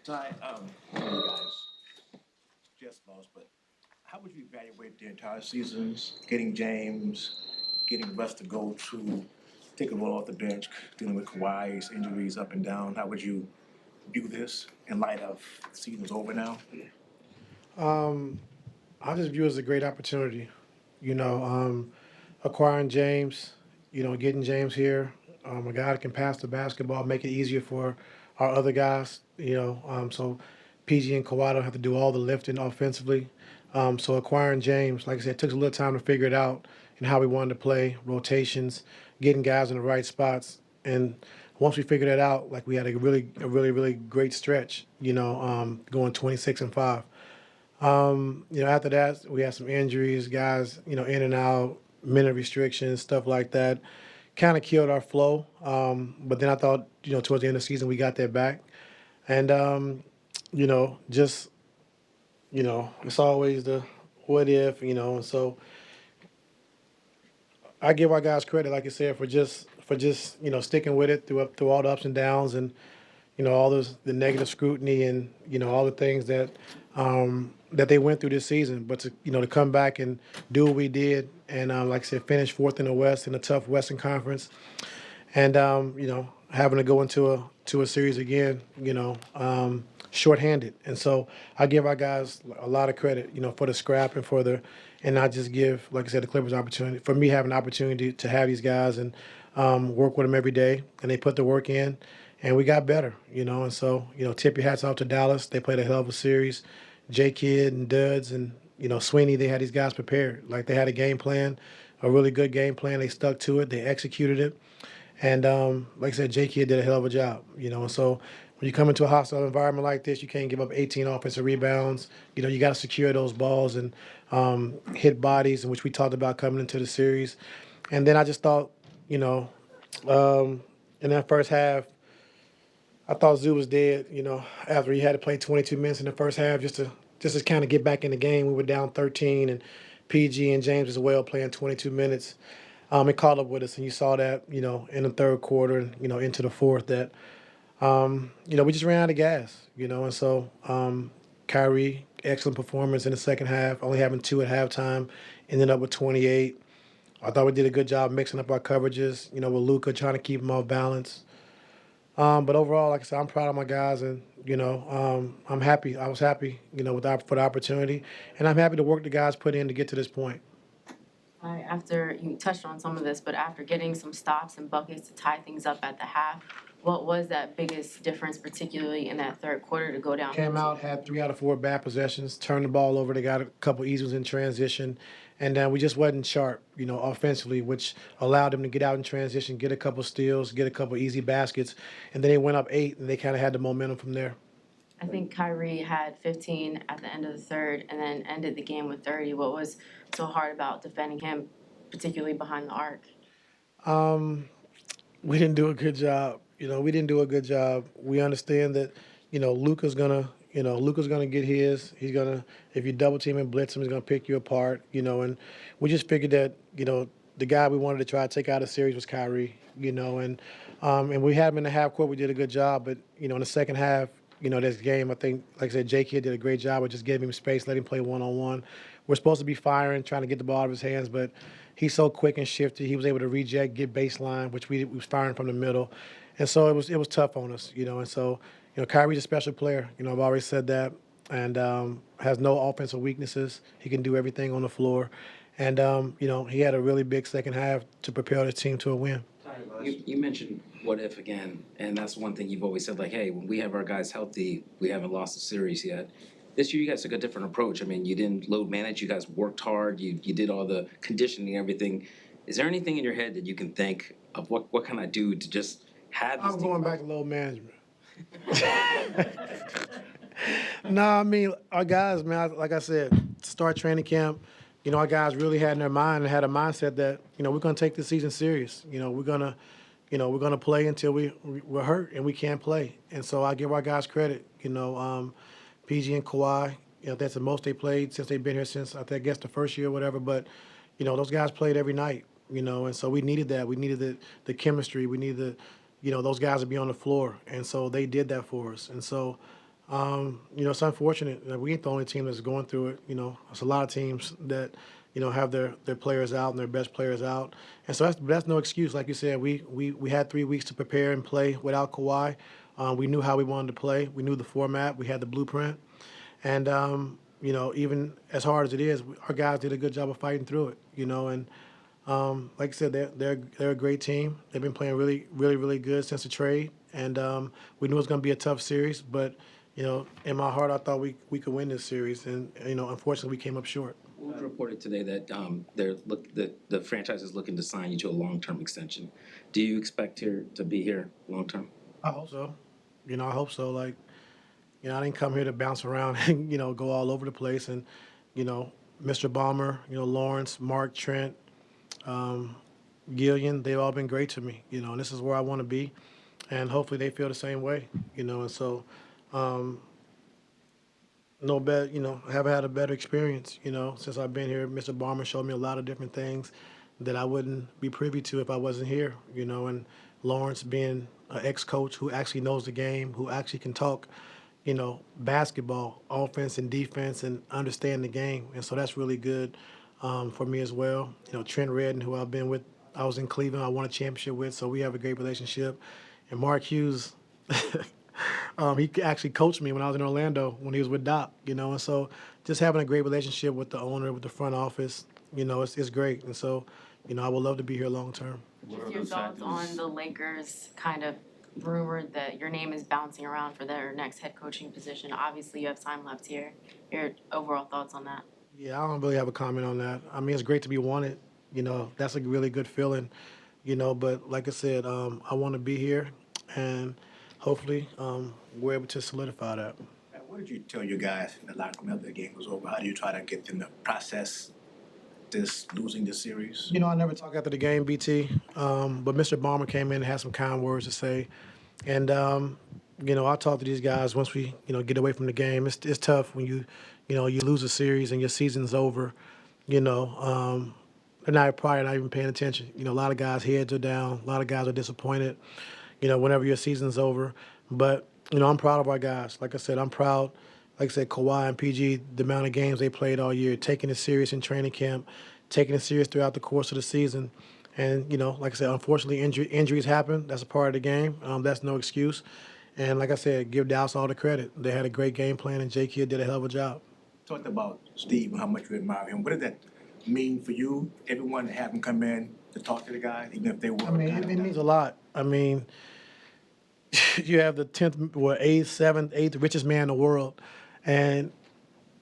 Ty, I know you guys just lost, but how would you evaluate the entire seasons, getting James, getting Russ to go to take a role off the bench, dealing with Kawhi's injuries up and down? How would you view this in light of the season's over now? I just view it as a great opportunity. You know, acquiring James, getting James here, a guy that can pass the basketball, make it easier for our other guys. So PG and Kawhi don't have to do all the lifting offensively. So acquiring James, like I said, it took us a little time to figure it out and how we wanted to play, rotations, getting guys in the right spots, and once we figured that out, like we had a really great stretch. Going 26-5. After that, we had some injuries, guys, in and out, minute restrictions, stuff like that. Kind of killed our flow. But then I thought, towards the end of the season, we got that back. And, just, it's always the what if, and so I give our guys credit, like I said, for just sticking with it through all the ups and downs and all those the negative scrutiny and all the things that they went through this season. But to come back and do what we did and like I said, finish fourth in the West in a tough Western Conference, and having to go into a series again, shorthanded. And so I give our guys a lot of credit, for the scrap and and not just give, like I said, the Clippers opportunity for me having an opportunity to have these guys and work with them every day, and they put the work in, and we got better, And so tip your hats off to Dallas. They played a hell of a series. J Kidd and Duds and Sweeney, they had these guys prepared. Like they had a game plan, a really good game plan. They stuck to it. They executed it. And like I said, J Kidd did a hell of a job, And so when you come into a hostile environment like this, you can't give up 18 offensive rebounds. You got to secure those balls and hit bodies, in which we talked about coming into the series. And then I just thought, you know, in that first half, I thought Zoo was dead. After he had to play 22 minutes in the first half, just to kind of get back in the game. We were down 13, and PG and James as well playing 22 minutes. It caught up with us, and you saw that, in the third quarter and into the fourth that we just ran out of gas, and so Kyrie, excellent performance in the second half, only having two at halftime, ended up with 28. I thought we did a good job mixing up our coverages, with Luca trying to keep him off balance. But overall, like I said, I'm proud of my guys, and I'm happy. I was happy, for the opportunity, and I'm happy the work the guys put in to get to this point. After you touched on some of this, but after getting some stops and buckets to tie things up at the half, what was that biggest difference, particularly in that third quarter, to go down? Came out, had 3 out of 4 bad possessions, turned the ball over. They got a couple easy ones in transition, and we just wasn't sharp, offensively, which allowed them to get out in transition, get a couple steals, get a couple easy baskets, and then they went up 8, and they kind of had the momentum from there. I think Kyrie had 15 at the end of the third and then ended the game with 30. What was so hard about defending him, particularly behind the arc? Um, we didn't do a good job. We didn't do a good job. We understand that, Luca's gonna get his. He's gonna if you double team and blitz him, he's gonna pick you apart. And we just figured that, the guy we wanted to try to take out of the series was Kyrie. And we had him in the half court. We did a good job, but in the second half, this game, I think, like I said, J Kidd did a great job of just giving him space, let him play one on one. We're supposed to be firing, trying to get the ball out of his hands, but he's so quick and shifty. He was able to reject, get baseline, which we was firing from the middle, and so it was tough on us. And so Kyrie's a special player. I've always said that, and has no offensive weaknesses. He can do everything on the floor, and he had a really big second half to propel the team to a win. You mentioned what if again, and that's one thing you've always said, like, hey, when we have our guys healthy, we haven't lost a series yet. This year, you guys took a different approach. I mean, you didn't load manage. You guys worked hard. You did all the conditioning, everything. Is there anything in your head that you can think of what can I do to just have this I'm team? going back to load management. No, I mean, our guys, man, like I said, start training camp. Our guys really had in their mind and had a mindset that, we're going to take this season serious. We're gonna play until we're hurt and we can't play. And so I give our guys credit. PG and Kawhi, that's the most they played since they've been here since I guess the first year or whatever. But those guys played every night. And so we needed that. We needed the chemistry. We needed those guys to be on the floor, and so they did that for us. And so It's unfortunate that we ain't the only team that's going through it. It's a lot of teams that, have their players out and their best players out, and so that's no excuse. Like you said, we had 3 weeks to prepare and play without Kawhi. We knew how we wanted to play. We knew the format. We had the blueprint, and even as hard as it is, our guys did a good job of fighting through it. And like I said, they're a great team. They've been playing really, really, really good since the trade, and we knew it was going to be a tough series. But in my heart, I thought we could win this series, and unfortunately, we came up short. It was reported today that the franchise is looking to sign you to a long-term extension. Do you expect to be here long-term? I hope so. I hope so. Like, I didn't come here to bounce around and go all over the place. And Mr. Balmer, Lawrence, Mark, Trent, Gillian, they've all been great to me. And this is where I want to be, and hopefully they feel the same way. And so no bet, I haven't had a better experience, since I've been here. Mr. Balmer showed me a lot of different things that I wouldn't be privy to if I wasn't here, and Lawrence being an ex-coach who actually knows the game, who actually can talk, basketball, offense and defense, and understand the game. And so that's really good for me as well. Trent Redden, who I was in Cleveland, I won a championship with, so we have a great relationship. And Mark Hughes, he actually coached me when I was in Orlando when he was with Doc, and so just having a great relationship with the owner, with the front office, it's great. And so, I would love to be here long term. Just your thoughts on the Lakers kind of rumored that your name is bouncing around for their next head coaching position. Obviously, you have time left here. Your overall thoughts on that? Yeah, I don't really have a comment on that. I mean, it's great to be wanted. That's a really good feeling. But like I said, I want to be here, and hopefully we're able to solidify that. What did you tell your guys in the locker room after the game was over? How do you try to get them to process losing this series? I never talk after the game, BT. But Mr. Balmer came in and had some kind words to say, and I talk to these guys once we get away from the game. It's tough when you lose a series and your season's over. They're probably not even paying attention. A lot of guys' heads are down. A lot of guys are disappointed. Whenever your season's over. But I'm proud of our guys. Like I said, I'm proud. Like I said, Kawhi and PG, the amount of games they played all year, taking it serious in training camp, taking it serious throughout the course of the season. And, like I said, unfortunately, injuries happen. That's a part of the game. That's no excuse. And like I said, give Dallas all the credit. They had a great game plan, and J. Kidd did a hell of a job. Talked about Steve and how much you admire him. What did that mean for you, everyone, to have him come in to talk to the guys, even if they were? I mean, it means a lot. I mean, you have the 10th, 8th, 7th, 8th richest man in the world, and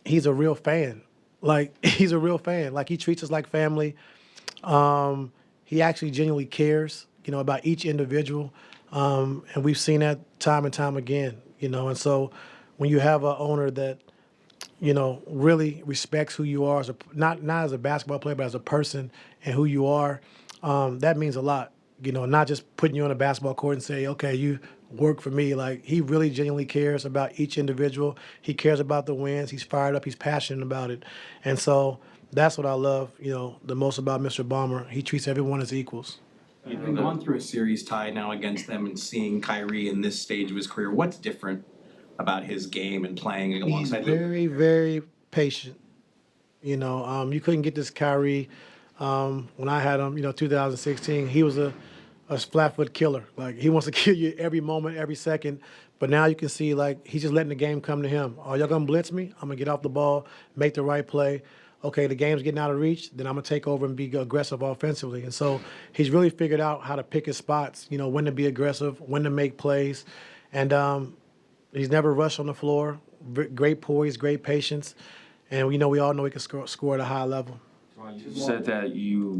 he's a real fan. Like, he's a real fan. Like, he treats us like family. He actually genuinely cares, about each individual. And we've seen that time and time again, And so when you have an owner that, really respects who you are, not as a basketball player, but as a person and who you are, that means a lot. Not just putting you on a basketball court and say, okay, you work for me. Like, he really genuinely cares about each individual. He cares about the wins. He's fired up. He's passionate about it. And so that's what I love, the most about Mr. Balmer. He treats everyone as equals. You've been going through a series tie now against them and seeing Kyrie in this stage of his career. What's different about his game and playing He's alongside Luke? very, very patient. You couldn't get this Kyrie when I had him, 2016. He was a flat-foot killer. Like, he wants to kill you every moment, every second. But now you can see, like, he's just letting the game come to him. Oh, y'all gonna blitz me? I'm gonna get off the ball, make the right play. Okay, the game's getting out of reach, then I'm gonna take over and be aggressive offensively. And so he's really figured out how to pick his spots, when to be aggressive, when to make plays. And he's never rushed on the floor. Great poise, great patience. And we all know he can score at a high level. You said that you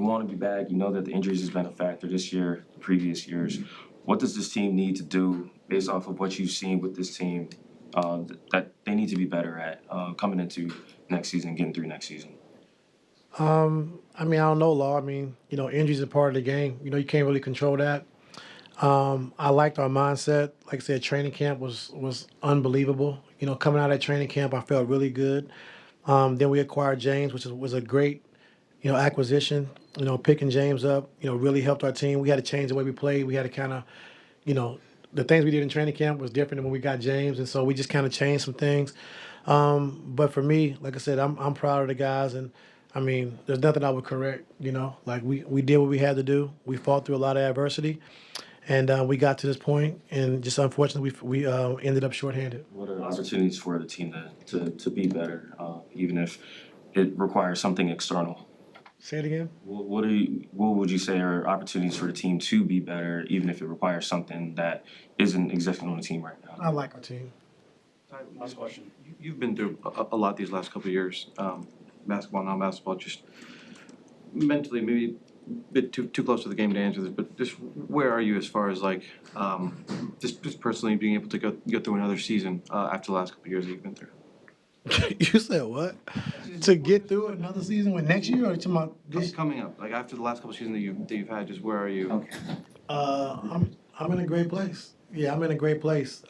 want to be back. You know that the injuries has been a factor this year, previous years. What does this team need to do based off of what you've seen with this team that they need to be better at coming into next season, getting through next season? I mean, I don't know, Law. I mean, injuries are part of the game. You can't really control that. I liked our mindset. Like I said, training camp was unbelievable. Coming out of that training camp, I felt really good. Then we acquired James, which was a great, acquisition. Picking James up, really helped our team. We had to change the way we played. We had to kind of, the things we did in training camp was different than when we got James, and so we just kind of changed some things. But for me, like I said, I'm proud of the guys, and I mean, there's nothing I would correct. You know, like we did what we had to do. We fought through a lot of adversity, and we got to this point, and just unfortunately, we ended up shorthanded. What are opportunities for the team to be better, even if it requires something external? Say it again. What would you say are opportunities for the team to be better, even if it requires something that isn't existing on the team right now? I like our team. Last question. You've been through a lot these last couple of years, basketball, non-basketball, just mentally maybe a bit too close to the game to answer this, but just where are you as far as like, just personally being able to go through another season after the last couple of years that you've been through? You said what? To get through another season with next year, or you talking about this? Coming up, like after the last couple of seasons that you've had, just where are you? I'm in a great place. Yeah, I'm in a great place.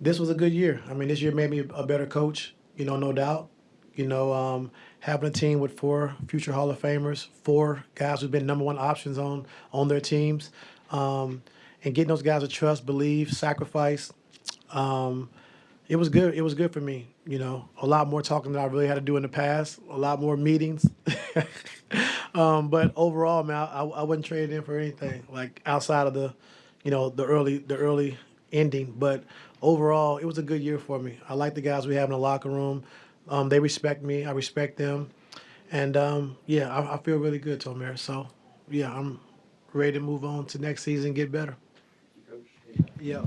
This was a good year. I mean, this year made me a better coach. You know, no doubt. You know, having a team with 4 future Hall of Famers, 4 guys who've been #1 options on their teams, and getting those guys to trust, believe, sacrifice. It was good. It was good for me. You know, a lot more talking than I really had to do in the past. A lot more meetings. But overall, man, I wouldn't trade it in for anything. Like outside of the early ending. But overall, it was a good year for me. I like the guys we have in the locker room. They respect me. I respect them. And yeah, I feel really good, Tomer. So yeah, I'm ready to move on to next season, get better. Yeah.